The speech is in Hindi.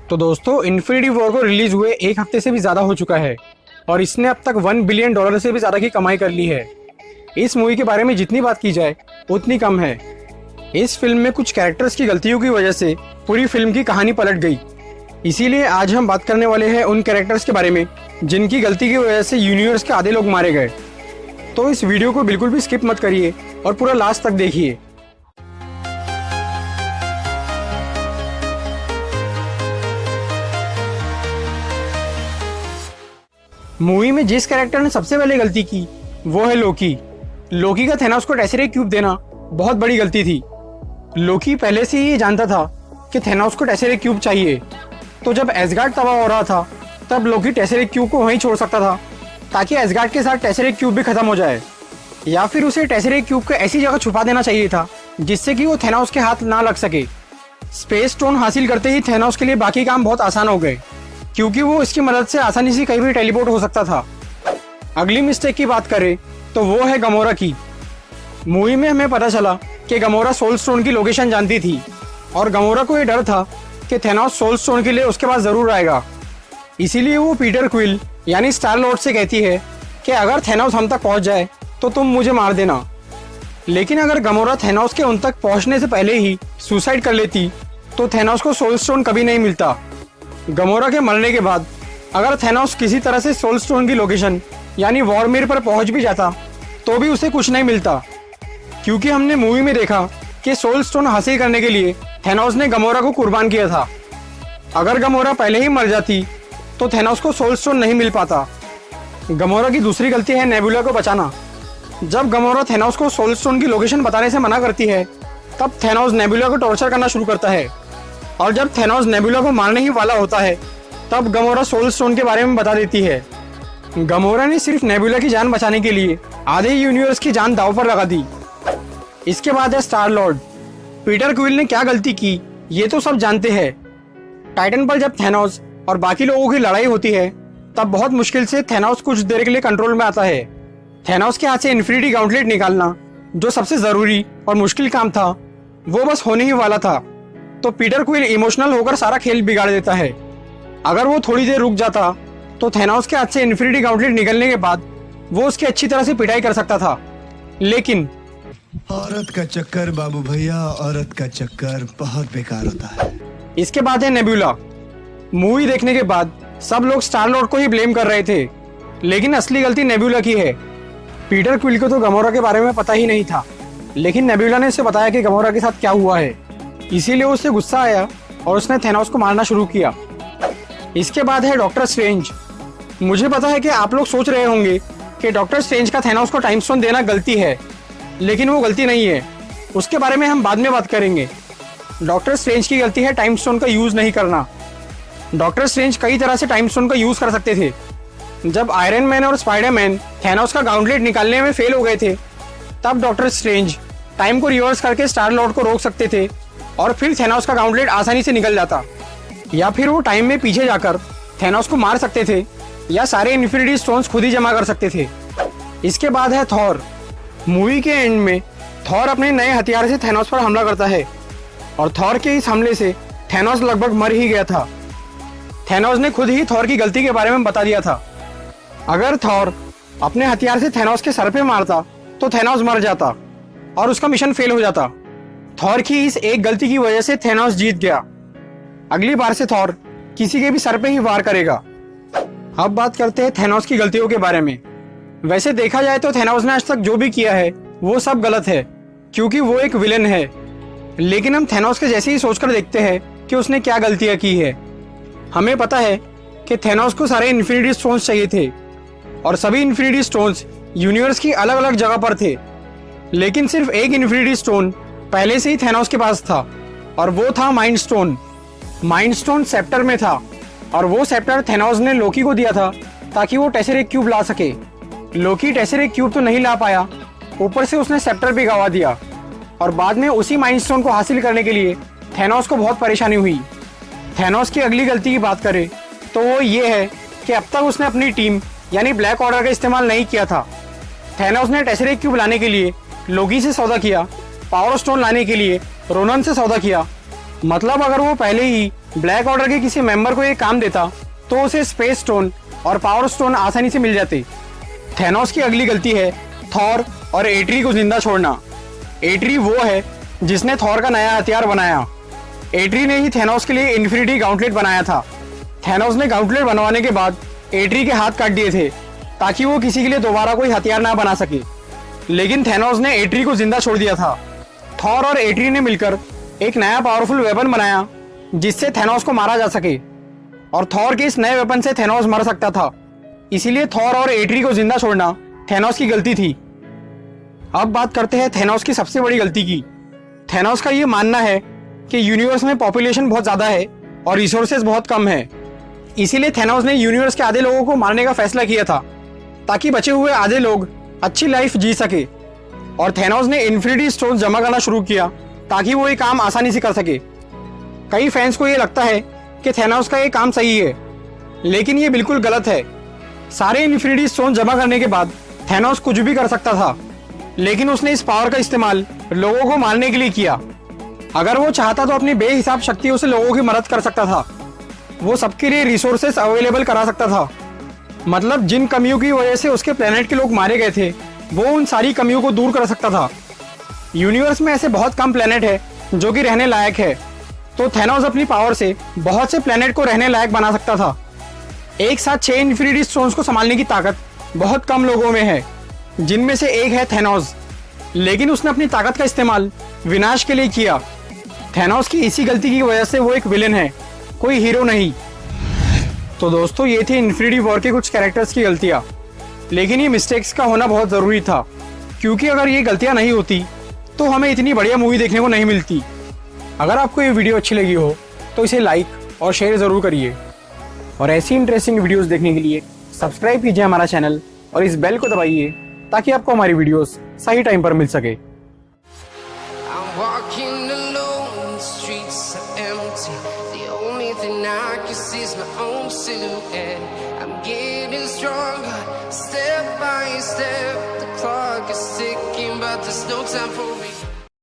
तो दोस्तों, इन्फिनिटी वॉर को रिलीज हुए एक हफ्ते से भी ज़्यादा हो चुका है और इसने अब तक $1 बिलियन से भी ज़्यादा की कमाई कर ली है। इस मूवी के बारे में जितनी बात की जाए उतनी कम है। इस फिल्म में कुछ कैरेक्टर्स की गलतियों की वजह से पूरी फिल्म की कहानी पलट गई। इसीलिए आज हम बात करने वाले हैं उन कैरेक्टर्स के बारे में जिनकी गलती की वजह से यूनिवर्स के आधे लोग मारे गए। तो इस वीडियो को बिल्कुल भी स्किप मत करिए और पूरा लास्ट तक देखिए। मूवी में जिस कैरेक्टर ने सबसे पहले गलती की वो है लोकी। लोकी का थैनोस को टेसरे क्यूब देना बहुत बड़ी गलती थी। लोकी पहले से ही ये जानता था कि थैनोस को टेसरे क्यूब चाहिए, तो जब एसगार्ड तबाह हो रहा था तब लोकी टेसरे क्यूब को वहीं छोड़ सकता था ताकि एसगार्ड के साथ टेसरे क्यूब भी खत्म हो जाए, या फिर उसे टेसरे क्यूब को ऐसी जगह छुपा देना चाहिए था जिससे कि वो थैनोस के हाथ ना लग सके। स्पेस स्टोन हासिल करते ही थैनोस के लिए बाकी काम बहुत आसान हो गए क्योंकि वो इसकी मदद से आसानी से कहीं भी टेलीपोर्ट हो सकता था। अगली मिस्टेक की बात करें तो वो है गमोरा की। मूवी में हमें पता चला कि गमोरा सोल स्टोन की लोकेशन जानती थी और गमोरा को ये डर था कि थैनोस सोल स्टोन के लिए उसके पास जरूर आएगा। इसीलिए वो पीटर क्विल यानी स्टार लॉर्ड से कहती है कि अगर थैनोस हम तक पहुंच जाए तो तुम मुझे मार देना। लेकिन अगर गमोरा थैनोस के उन तक पहुंचने से पहले ही सुसाइड कर लेती तो थैनोस को सोल स्टोन कभी नहीं मिलता। गमोरा के मरने के बाद अगर थैनोस किसी तरह से सोल स्टोन की लोकेशन यानी वॉरमिर पर पहुंच भी जाता तो भी उसे कुछ नहीं मिलता, क्योंकि हमने मूवी में देखा कि सोल स्टोन हासिल करने के लिए थैनोस ने गमोरा को कुर्बान किया था। अगर गमोरा पहले ही मर जाती तो थैनोस को सोल स्टोन नहीं मिल पाता। गमोरा की दूसरी गलती है नेबुला को बचाना। जब गमोरा थैनोस को सोल स्टोन की लोकेशन बताने से मना करती है तब थैनोस नेबुला को टॉर्चर करना शुरू करता है, और जब थैनोस नेबुला को मारने ही वाला होता है तब गमोरा सोल स्टोन के बारे में बता देती है। गमोरा ने सिर्फ नेबुला की जान बचाने के लिए आधे यूनिवर्स की जान दांव पर लगा दी। इसके बाद है स्टार लॉर्ड। पीटर क्विल ने क्या गलती की ये तो सब जानते हैं। टाइटन पर जब थैनोस और बाकी लोगों की लड़ाई होती है तब बहुत मुश्किल से थैनोस कुछ देर के लिए कंट्रोल में आता है। थैनोस के हाथ से इन्फिनिटी गॉन्टलेट निकालना, जो सबसे जरूरी और मुश्किल काम था, वो बस होने ही वाला था। तो पीटर क्विल इमोशनल होकर सारा खेल बिगाड़ देता है। अगर वो थोड़ी देर रुक जाता तो थैनोस के हाथ से इन्फिनिटी गॉन्टलेट निकलने के बाद वो उसकी अच्छी तरह से पिटाई कर सकता था। लेकिन औरत का चक्कर बाबू भैया, औरत का चक्कर बहुत बेकार होता है। इसके बाद है नेबुला। मूवी देखने के बाद सब लोग स्टार लॉर्ड को ही ब्लेम कर रहे थे, लेकिन असली गलती नेबुला की है। पीटर क्विल को तो गमोरा के बारे में पता ही नहीं था, लेकिन नेबुला ने उसे बताया कि गमोरा के साथ क्या हुआ है। इसीलिए उसे गुस्सा आया और उसने थैनोस को मारना शुरू किया। इसके बाद है डॉक्टर स्ट्रेंज। मुझे पता है कि आप लोग सोच रहे होंगे कि डॉक्टर स्ट्रेंज का थैनोस को टाइम स्टोन देना गलती है, लेकिन वो गलती नहीं है। उसके बारे में हम बाद में बात करेंगे। डॉक्टर स्ट्रेंज की गलती है टाइम स्टोन का यूज नहीं करना। डॉक्टर स्ट्रेंज कई तरह से टाइम स्टोन का यूज कर सकते थे। जब आयरन मैन और स्पाइडरमैन थैनोस का गॉन्टलेट निकालने में फेल हो गए थे तब डॉक्टर स्ट्रेंज टाइम को रिवर्स करके स्टार लॉर्ड को रोक सकते थे और फिर थैनोस का गॉन्टलेट आसानी से निकल जाता, या फिर वो टाइम में पीछे जाकर थैनोस को मार सकते थे, या सारे इन्फिनिटी स्टोन्स खुद ही जमा कर सकते थे। इसके बाद है थॉर। मूवी के एंड में थॉर अपने नए हथियार से थैनोस पर हमला करता है और थॉर के इस हमले से थैनोस लगभग मर ही गया था। थैनोस ने खुद ही थॉर की गलती के बारे में बता दिया था। अगर थॉर अपने हथियार से थैनोस के सर पे मारता तो थैनोस मर जाता और उसका मिशन फेल हो जाता। थॉर की इस एक गलती की वजह से थैनोस जीत गया। अगली बार से थॉर किसी के भी सर पे ही वार करेगा। अब बात करते हैं थैनोस की गलतियों के बारे में। वैसे देखा जाए तो थैनोस ने आज तक जो भी किया है वो सब गलत है, क्योंकि वो एक विलेन है। लेकिन हम थैनोस के जैसे ही सोचकर देखते हैं कि उसने क्या गलतियां की है। हमें पता है कि थैनोस को सारे इन्फिनिटी स्टोन्स चाहिए थे और सभी इन्फिनिटी स्टोन्स यूनिवर्स की अलग अलग जगह पर थे, लेकिन सिर्फ एक इन्फिनिटी स्टोन पहले से ही थैनोस के पास था और वो था mind stone. Mind stone sceptre में था और वो सेप्टर थैनोस ने लोकी को दिया था ताकि वो टेसरे क्यूब ला सके। लोकी टेसरे क्यूब तो नहीं ला पाया, ऊपर से उसने सेप्टर भी गवा दिया और बाद में उसी माइंड स्टोन को हासिल करने के लिए थैनोस को बहुत परेशानी हुई। थैनोस की अगली गलती की बात करें तो वो ये है कि अब तक उसने अपनी टीम यानी ब्लैक ऑर्डर का इस्तेमाल नहीं किया था। थैनोस ने टेसरे क्यूब लाने के लिए लोकी से सौदा किया, पावर स्टोन लाने के लिए रोनन से सौदा किया मतलब अगर वो पहले ही ब्लैक ऑर्डर के किसी मेंबर को ये काम देता तो उसे स्पेस स्टोन और पावर स्टोन आसानी से मिल जाते। थैनोस की अगली गलती है थॉर और एट्री को जिंदा छोड़ना। एट्री वो है जिसने थॉर का नया हथियार बनाया। एट्री ने ही थैनोस के लिए इन्फिनिटी गाउंटलेट बनाया था। थैनोस ने गाउंटलेट बनवाने के बाद एट्री के हाथ काट दिए थे ताकि वो किसी के लिए दोबारा कोई हथियार ना बना सके, लेकिन थैनोस ने एट्री को जिंदा छोड़ दिया था। थॉर और एट्री ने मिलकर एक नया पावरफुल वेपन बनाया जिससे थैनोस को मारा जा सके, और थॉर के इस नए वेपन से थैनोस मर सकता था। इसीलिए थॉर और एट्री को जिंदा छोड़ना थैनोस की गलती थी। अब बात करते हैं थैनोस की सबसे बड़ी गलती की। थैनोस का ये मानना है कि यूनिवर्स में पॉपुलेशन बहुत ज्यादा है और रिसोर्सेज बहुत कम है। इसीलिए थैनोस ने यूनिवर्स के आधे लोगों को मारने का फैसला किया था ताकि बचे हुए आधे लोग अच्छी लाइफ जी सके। और थैनोस ने इन्फिनिटी स्टोन जमा करना शुरू किया ताकि वो ये काम आसानी से कर सके। कई फैंस को ये लगता है कि थैनोस का ये काम सही है, लेकिन ये बिल्कुल गलत है। सारे इन्फिनिटी स्टोन जमा करने के बाद थैनोस कुछ भी कर सकता था, लेकिन उसने इस पावर का इस्तेमाल लोगों को मारने के लिए किया। अगर वो चाहता तो अपनी बेहिसाब शक्तियों से लोगों की मदद कर सकता था। वो सबके लिए रिसोर्सेस अवेलेबल करा सकता था। मतलब जिन कमियों की वजह से उसके प्लेनेट के लोग मारे गए थे वो उन सारी कमियों को दूर कर सकता था। यूनिवर्स में ऐसे बहुत कम प्लेनेट है जो कि रहने लायक है, तो थैनोस अपनी पावर से बहुत से प्लेनेट को रहने लायक बना सकता था। एक साथ 6 इन्फिनिटी स्टोन्स को संभालने की ताकत बहुत कम लोगों में है, जिनमें से एक है थैनोस। लेकिन उसने अपनी ताकत का इस्तेमाल विनाश के लिए किया। थैनोस की इसी गलती की वजह से वो एक विलेन है, कोई हीरो नहीं। तो दोस्तों ये थी इन्फिनिटी वॉर के कुछ कैरेक्टर्स की गलतियां, लेकिन ये मिस्टेक्स का होना बहुत ज़रूरी था, क्योंकि अगर ये गलतियां नहीं होती तो हमें इतनी बढ़िया मूवी देखने को नहीं मिलती। अगर आपको ये वीडियो अच्छी लगी हो तो इसे लाइक और शेयर ज़रूर करिए, और ऐसी इंटरेस्टिंग वीडियोस देखने के लिए सब्सक्राइब कीजिए हमारा चैनल और इस बेल को दबाइए ताकि आपको हमारी वीडियोस सही टाइम पर मिल सके। I'm walking alone, the streets are empty. The only thing I can see is my own silhouette. I'm getting stronger, step by step. The clock is ticking, but there's no time for me.